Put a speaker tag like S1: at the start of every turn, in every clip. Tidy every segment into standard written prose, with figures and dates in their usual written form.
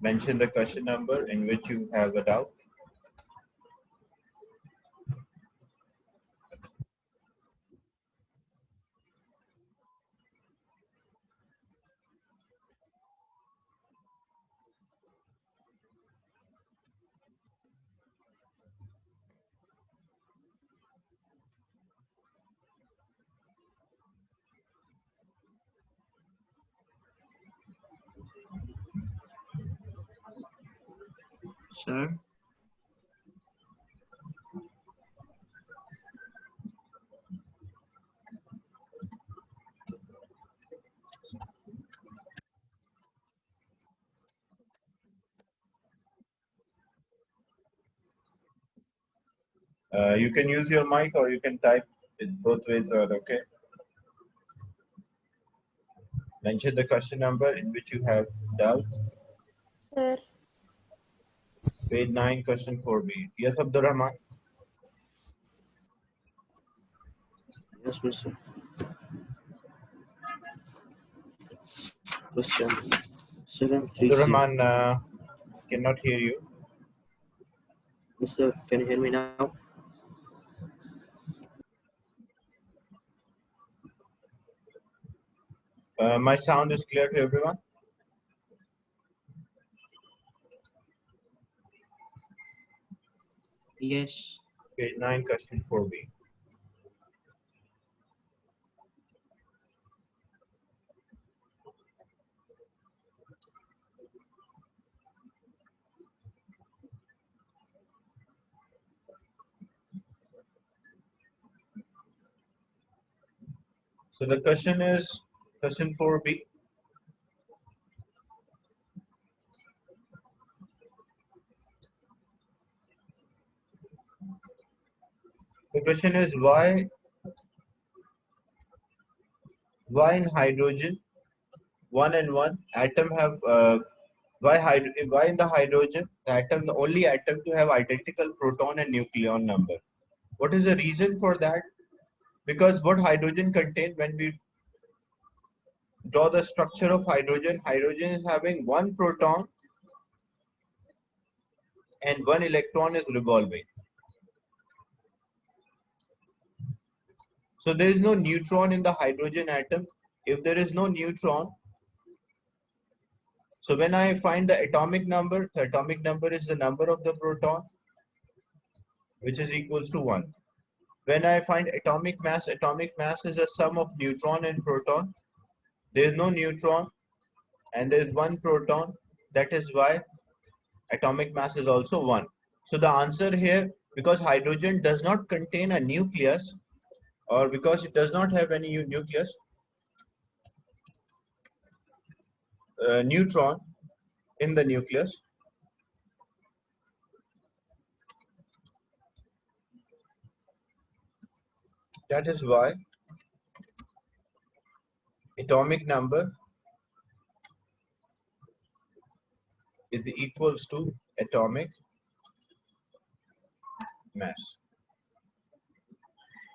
S1: Mention the question number in which you have a doubt.
S2: Sir,
S1: You can use your mic or you can type it, both ways are okay. Mention the question number in which you have doubt.
S3: Sir,
S1: Page 9, question 4b. Yes, Abdul Rahman.
S2: yes, Mr. Question
S1: Abdul
S2: 730.
S1: Rahman cannot hear you.
S2: Mr. Can you hear me now?
S1: My sound is clear to everyone.
S2: Yes.
S1: Page 9, question 4b. So the question is question 4b. The question is why in hydrogen 1 and 1 atom have why in the hydrogen the atom, the only atom to have identical proton and nucleon number? What is the reason for that? Because what hydrogen contains, when we draw the structure of hydrogen, hydrogen is having one proton and one electron is revolving. So there is no neutron in the hydrogen atom. If there is no neutron, so when I find the atomic number is the number of the proton, which is equals to 1. When I find atomic mass is the sum of neutron and proton. There is no neutron and there is one proton. That is why atomic mass is also 1. So the answer here, because hydrogen does not contain a nucleus, or because it does not have any nucleus, neutron in the nucleus, that is why atomic number is equals to atomic mass.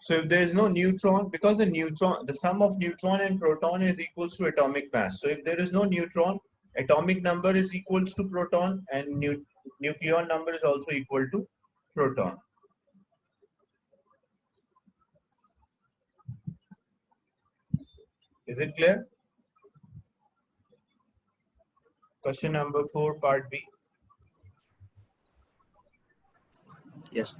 S1: So if there is no neutron, because the sum of neutron and proton is equals to atomic mass. So if there is no neutron, atomic number is equals to proton and nucleon number is also equal to proton. Is it clear? Question number 4, part B.
S2: Yes.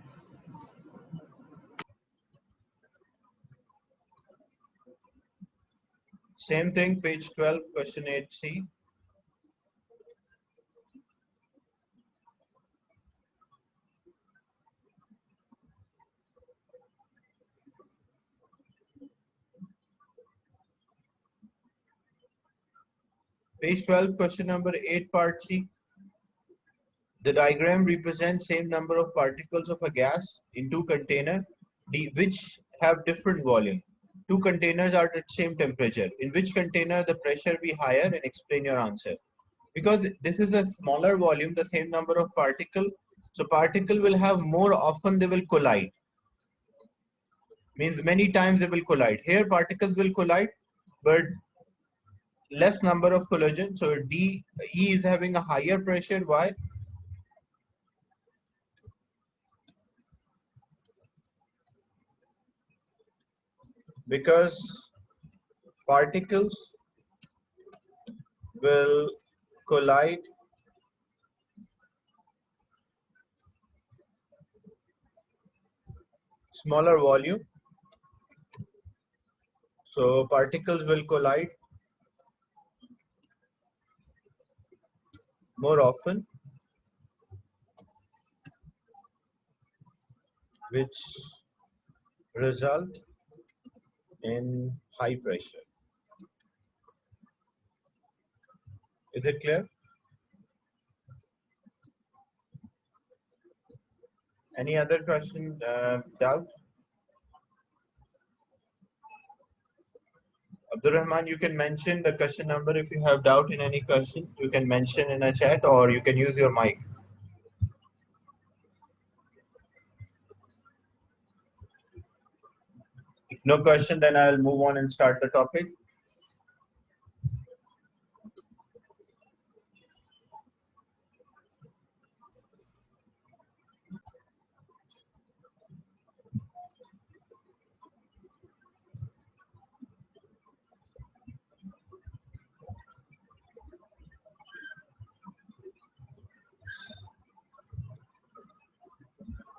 S1: Same thing, page 12, question 8C. Page 12, question number 8, part C. The diagram represents same number of particles of a gas in two containers, which have different volume. Two containers are at same temperature. In which container the pressure be higher, and explain your answer. Because this is a smaller volume, the same number of particle, so particle will have more often they will collide. Means many times they will collide. Here particles will collide, but less number of collision. So E is having a higher pressure. Why? Because particles will collide smaller volume. So particles will collide more often, which result in high pressure. Is it clear? Any other question, doubt? Abdul Rahman, you can mention the question number if you have doubt in any question. You can mention in a chat or you can use your mic. If no question, then I'll move on and start the topic.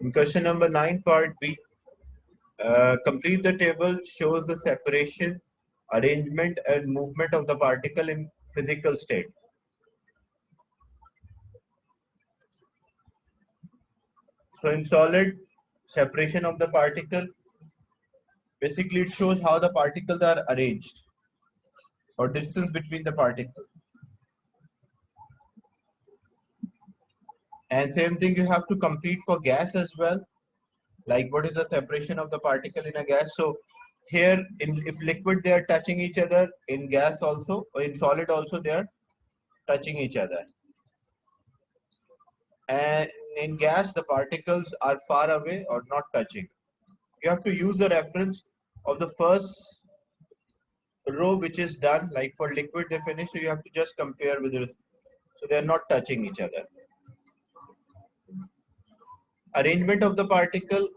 S1: In question number 9, part B, complete the table shows the separation, arrangement, and movement of the particle in physical state. So in solid, separation of the particle, basically it shows how the particles are arranged or distance between the particles. And same thing you have to complete for gas as well. Like what is the separation of the particle in a gas? So here, if liquid they are touching each other, in gas also, or in solid also they are touching each other. And in gas, the particles are far away or not touching. You have to use the reference of the first row which is done, like for liquid they finish, so you have to just compare with this. So they are not touching each other. Arrangement of the particle.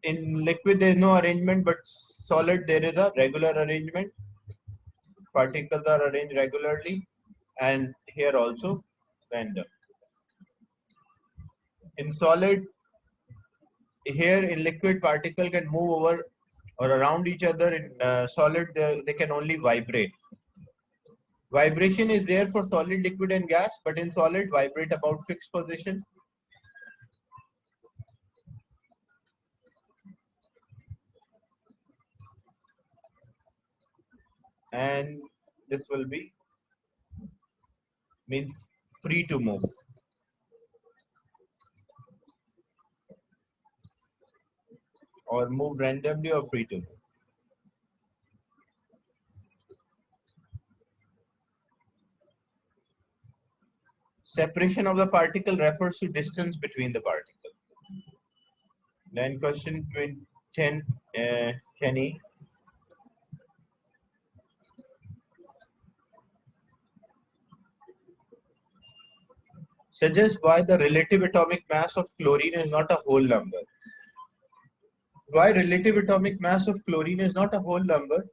S1: In liquid there is no arrangement, but solid there is a regular arrangement. Particles are arranged regularly, and here also random. In solid, here in liquid, particle can move over or around each other. In solid, they can only vibrate. Vibration is there for solid, liquid, and gas, but in solid, vibrate about fixed position. And this will be means free to move. Or move randomly or free to move. Separation of the particle refers to distance between the particle. Then question 10, Kenny. Suggest why the relative atomic mass of chlorine is not a whole number. Why relative atomic mass of chlorine is not a whole number?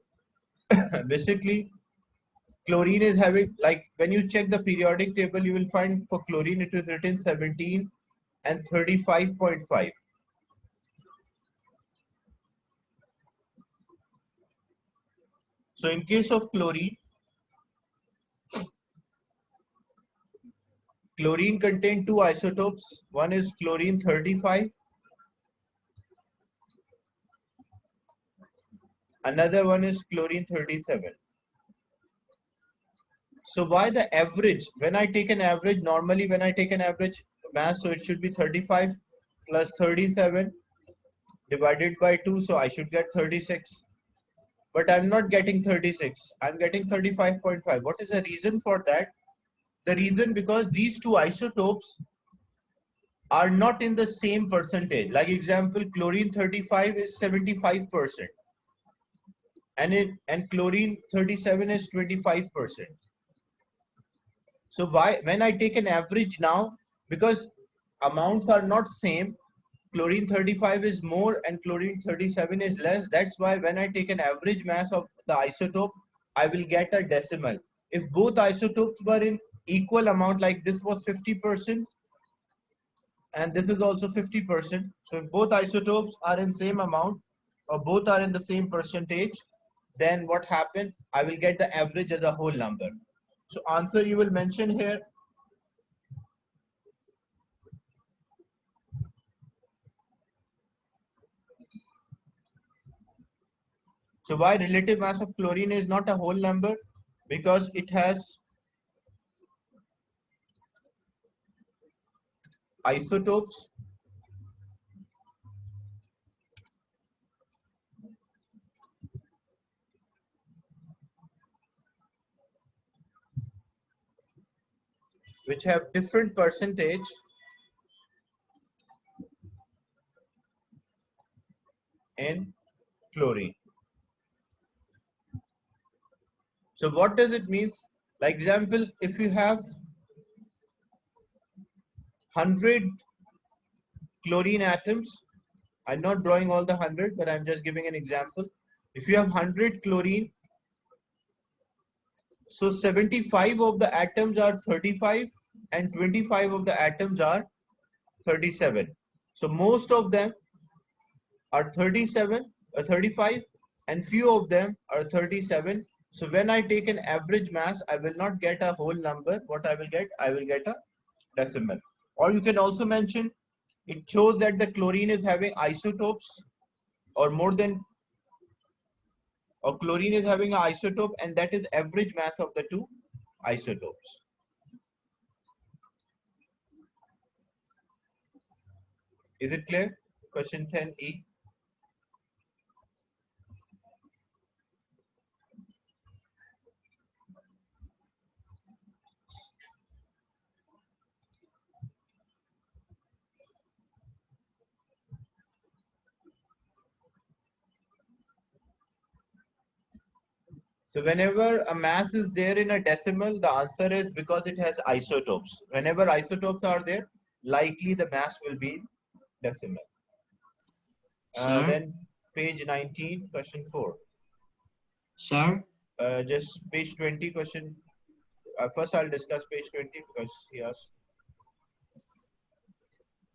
S1: Basically, chlorine is having, like when you check the periodic table, you will find for chlorine it is written 17 and 35.5. So in case of chlorine contains two isotopes. One is chlorine 35. Another one is chlorine 37. So why the average? When I take an average, normally when I take an average mass, so it should be 35 plus 37 divided by 2. So I should get 36. But I'm not getting 36. I'm getting 35.5. What is the reason for that? The reason because these two isotopes are not in the same percentage. Like example, chlorine 35 is 75%. and chlorine 37 is 25%. So why, when I take an average now, because amounts are not same, chlorine 35 is more and chlorine 37 is less. That's why when I take an average mass of the isotope, I will get a decimal. If both isotopes were in equal amount, like this was 50% and this is also 50%. So if both isotopes are in same amount or both are in the same percentage, then what happened? I will get the average as a whole number. So answer you will mention here. So why relative mass of chlorine is not a whole number? Because it has isotopes which have different percentage in chlorine. So what does it mean? Like example, if you have 100 chlorine atoms, I'm not drawing all the 100, but I'm just giving an example. If you have 100 chlorine, so 75 of the atoms are 35 and 25 of the atoms are 37. So most of them are 37 or 35 and few of them are 37. So when I take an average mass, I will not get a whole number. What I will get? I will get a decimal. Or you can also mention, it shows that the chlorine is having isotopes or more than, or chlorine is having an isotope and that is average mass of the two isotopes. Is it clear? Question 10E. So whenever a mass is there in a decimal, the answer is because it has isotopes. Whenever isotopes are there, likely the mass will be decimal.
S2: Sir?
S1: Then page 19, question 4.
S2: Sir?
S1: Just page 20, question. First, I'll discuss page 20 because he asked.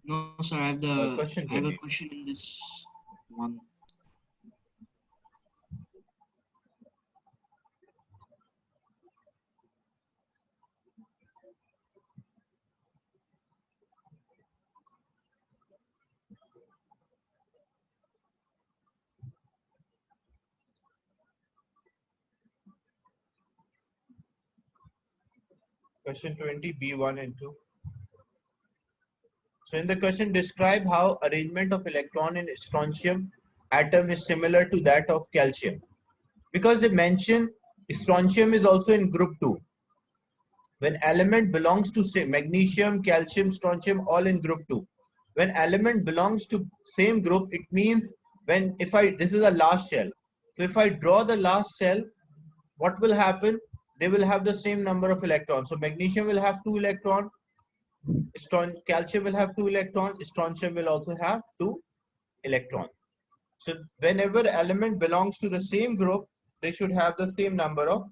S2: No, sir. I have
S1: Question
S2: I have a
S1: 20.
S2: question in this one.
S1: Question 20, B1 and 2. So in the question, describe how arrangement of electron in strontium atom is similar to that of calcium. Because they mention strontium is also in group 2. When element belongs to say magnesium, calcium, strontium, all in group 2. When element belongs to same group, it means when this is a last shell. So if I draw the last cell, what will happen? They will have the same number of electrons. So magnesium will have 2 electrons, calcium will have 2 electrons, strontium will also have 2 electrons. So whenever element belongs to the same group, they should have the same number of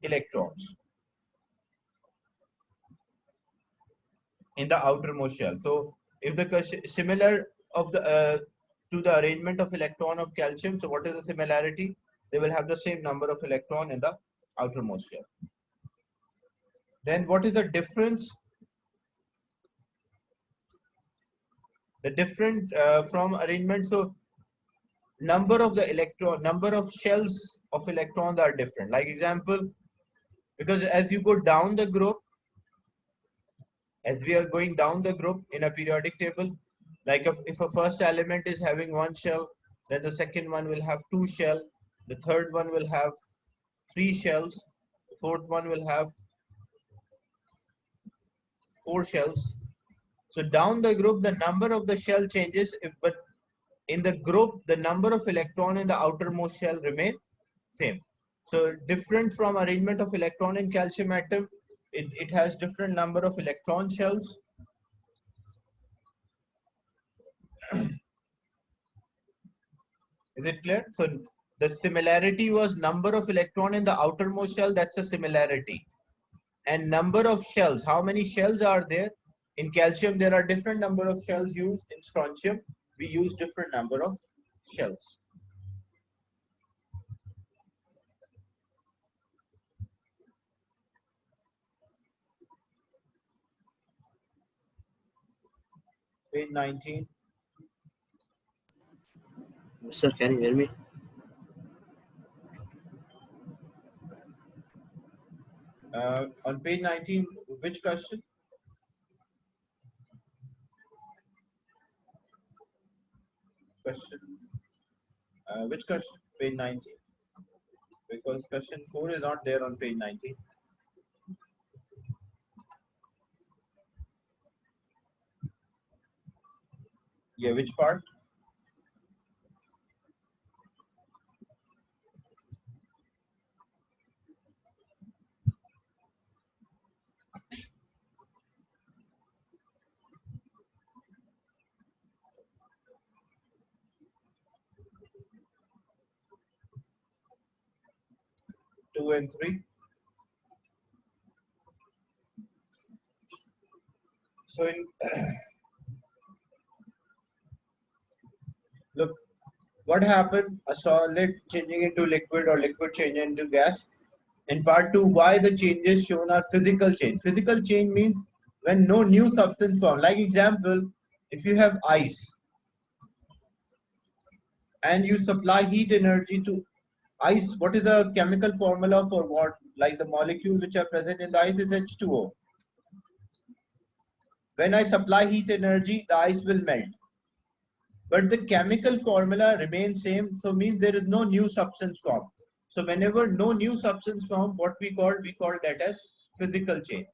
S1: electrons in the outermost shell. So if the similar of the to the arrangement of electron of calcium, so what is the similarity? They will have the same number of electron in the outermost shell. Then what is the difference? The different from arrangement. So number of shells of electrons are different. Like example, because as you go down the group, as we are going down the group in a periodic table, like if a first element is having 1 shell, then the second one will have 2 shell, the third one will have 3 shells, the fourth one will have 4 shells. So down the group, the number of the shell changes, but in the group, the number of electron in the outermost shell remain same. So different from arrangement of electron in calcium atom, it has different number of electron shells. Is it clear? So the similarity was number of electron in the outermost shell, that's a similarity. And number of shells, how many shells are there? In calcium, there are different number of shells used. In strontium, we use different number of shells. Page 19.
S3: Sir, can you hear me?
S1: On page 19, which question? Which question? Page 19. Because question 4 is not there on page 19. Yeah, which part? Two and three. So in look, what happened? A solid changing into liquid or liquid changing into gas. In part 2, why the changes shown are physical change. Physical change means when no new substance formed. Like example, if you have ice and you supply heat energy to ice, what is the chemical formula for what? Like the molecules which are present in the ice is H2O. When I supply heat energy, the ice will melt. But the chemical formula remains same, so means there is no new substance formed. So whenever no new substance formed, what we call that as physical change.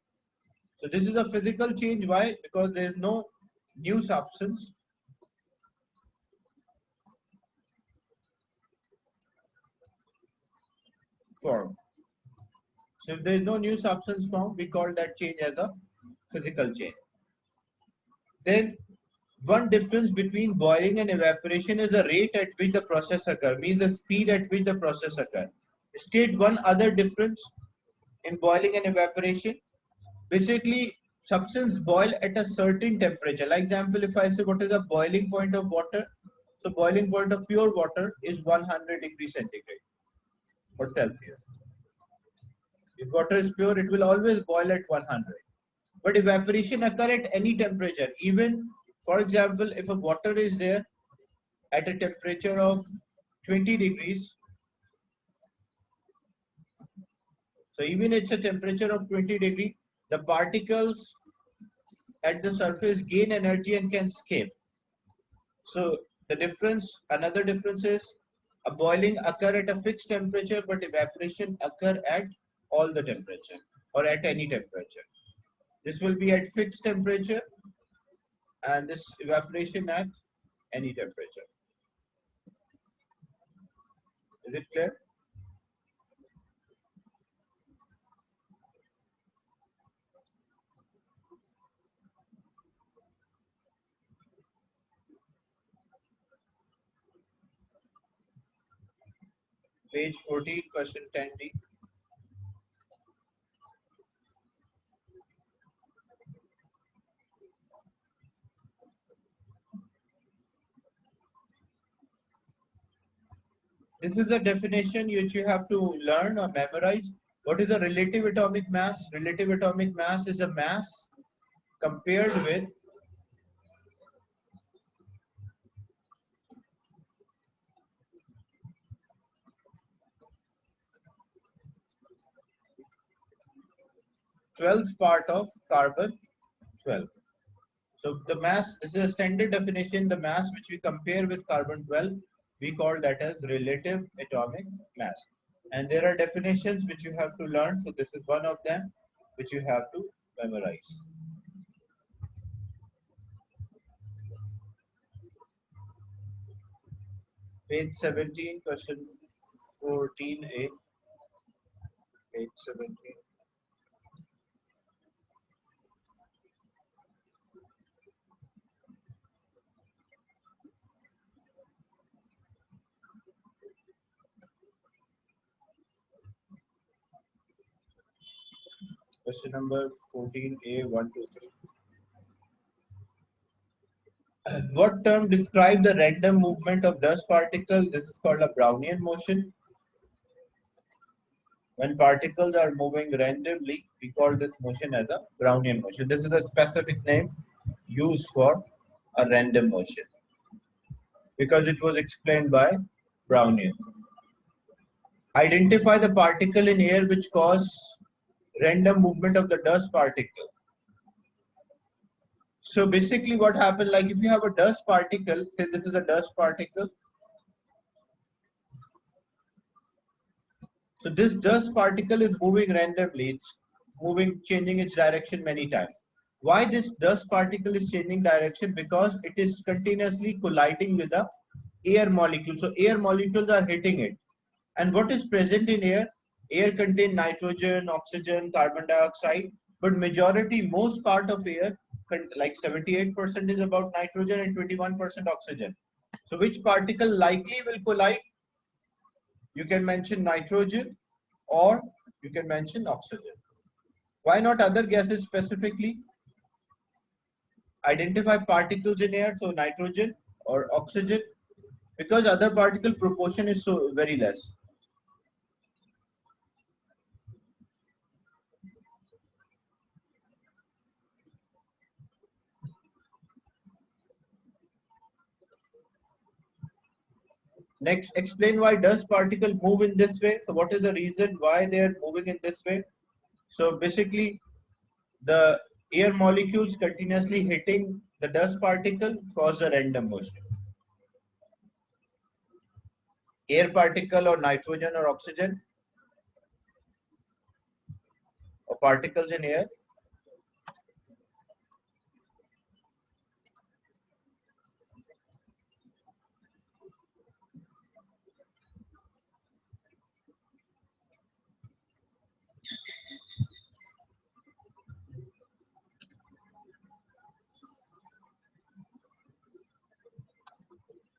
S1: So this is a physical change. Why? Because there is no new substance formed. So if there is no new substance formed, we call that change as a physical change. Then one difference between boiling and evaporation is the rate at which the process occurs, means the speed at which the process occurs. State one other difference in boiling and evaporation. Basically, substance boil at a certain temperature. Like example, if I say what is the boiling point of water, so boiling point of pure water is 100 degrees centigrade or Celsius. If water is pure, it will always boil at 100. But evaporation occur at any temperature. Even, for example, if a water is there at a temperature of 20 degrees, so even it's a temperature of 20 degrees, the particles at the surface gain energy and can escape. So the difference, another difference is a boiling occur at a fixed temperature, but evaporation occur at all the temperature or at any temperature. This will be at fixed temperature and this evaporation at any temperature. Is it clear? Page 14, question 10D. This is a definition which you have to learn or memorize. What is a relative atomic mass? Relative atomic mass is a mass compared with twelfth part of carbon 12. So the mass, this is a standard definition, the mass which we compare with carbon 12, we call that as relative atomic mass. And there are definitions which you have to learn. So this is one of them which you have to memorize. Page 17, question 14a. Page 17. Question number 14a, 1, 2, 3. What term describes the random movement of dust particle? This is called a Brownian motion. When particles are moving randomly, we call this motion as a Brownian motion. This is a specific name used for a random motion because it was explained by Brownian. Identify the particle in air which cause random movement of the dust particle. So basically what happened, like if you have a dust particle, say this is a dust particle. So this dust particle is moving randomly. It's moving, changing its direction many times. Why this dust particle is changing direction? Because it is continuously colliding with the air molecule. So air molecules are hitting it. And what is present in air? Air contains nitrogen, oxygen, carbon dioxide. But majority, most part of air, like 78% is about nitrogen and 21% oxygen. So which particle likely will collide? You can mention nitrogen or you can mention oxygen. Why not other gases specifically? Identify particles in air, so nitrogen or oxygen, because other particle proportion is so very less. Next, explain why dust particles move in this way. So what is the reason why they are moving in this way? So basically, the air molecules continuously hitting the dust particle cause a random motion. Air particle or nitrogen or oxygen or particles in air.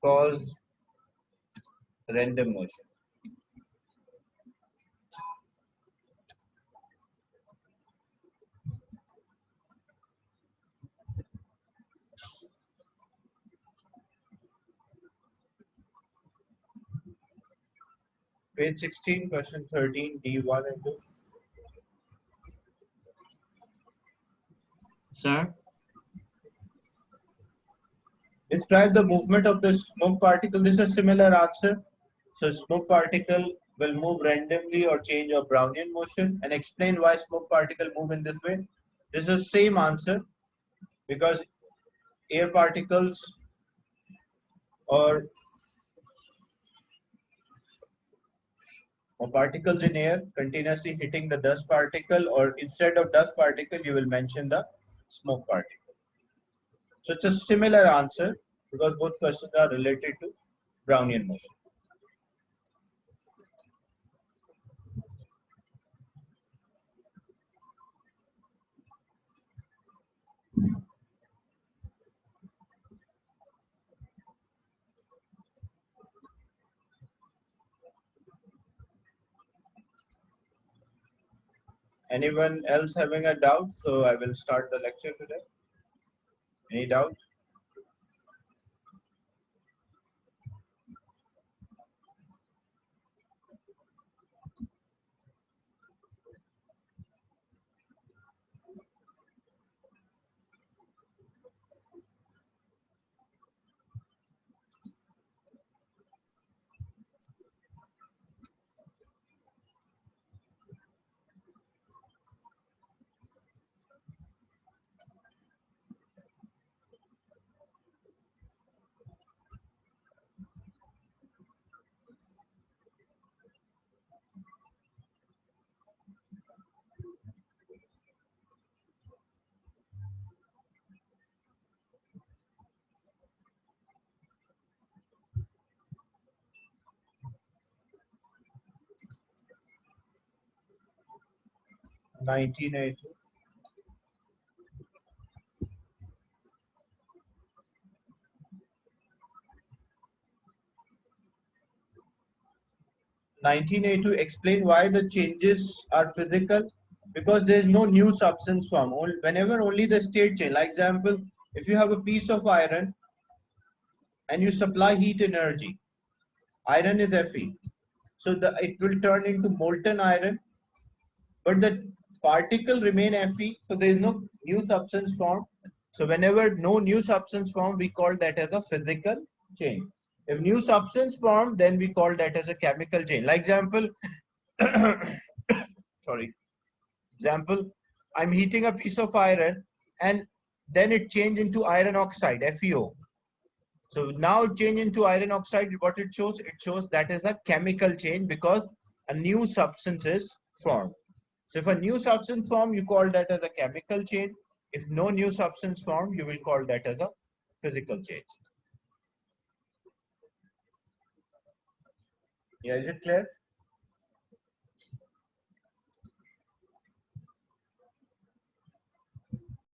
S1: Cause random motion. Page 16, question 13, D1 and 2.
S2: Sir?
S1: Describe the movement of the smoke particle. This is a similar answer. So smoke particle will move randomly or change of Brownian motion, and explain why smoke particle move in this way. This is same answer because air particles or particles in air continuously hitting the dust particle, or instead of dust particle you will mention the smoke particle. So it's a similar answer because both questions are related to Brownian motion. Anyone else having a doubt? So I will start the lecture today. Any doubt? 1982. Explain why the changes are physical, because there is no new substance form. Whenever only the state change. Like example, if you have a piece of iron and you supply heat energy, iron is Fe. So it will turn into molten iron, but the particle remain Fe. So there is no new substance form. So whenever no new substance form, we call that as a physical change. If new substance form, then we call that as a chemical change. Like example, sorry. Example, I'm heating a piece of iron and then it changed into iron oxide, FeO. So now it changed into iron oxide. What it shows? It shows that is a chemical change because a new substance is formed. So if a new substance form, you call that as a chemical change. If no new substance form, you will call that as a physical change. Yeah, is it clear?